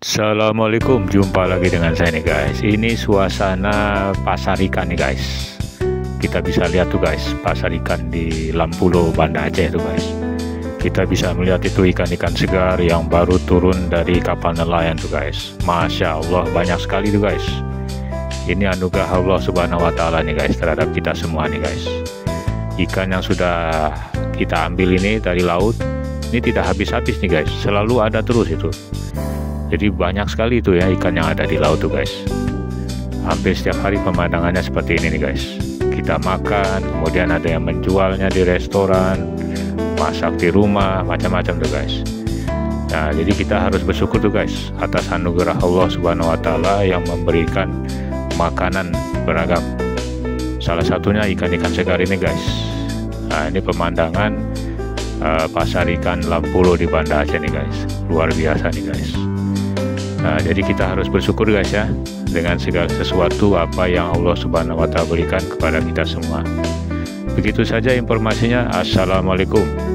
Assalamualaikum, jumpa lagi dengan saya nih guys. Ini suasana pasar ikan nih guys. Kita bisa lihat tuh guys, pasar ikan di Lampulo, Banda Aceh tuh guys. Kita bisa melihat itu ikan-ikan segar yang baru turun dari kapal nelayan tuh guys. Masya Allah, banyak sekali tuh guys. Ini anugerah Allah Subhanahu wa Ta'ala nih guys terhadap kita semua nih guys. Ikan yang sudah kita ambil ini dari laut, ini tidak habis-habis nih guys, selalu ada terus itu. Jadi banyak sekali itu ya ikan yang ada di laut tuh guys. Hampir setiap hari pemandangannya seperti ini nih guys. Kita makan, kemudian ada yang menjualnya di restoran, masak di rumah, macam-macam tuh guys. Nah, jadi kita harus bersyukur tuh guys atas anugerah Allah Subhanahu wa Ta'ala yang memberikan makanan beragam. Salah satunya ikan-ikan segar ini guys. Nah, ini pemandangan pasar ikan Lampulo di Banda Aceh nih guys. Luar biasa nih guys. Nah, jadi kita harus bersyukur guys ya dengan segala sesuatu apa yang Allah Subhanahu wa Ta'ala berikan kepada kita semua. Begitu saja informasinya. Assalamualaikum.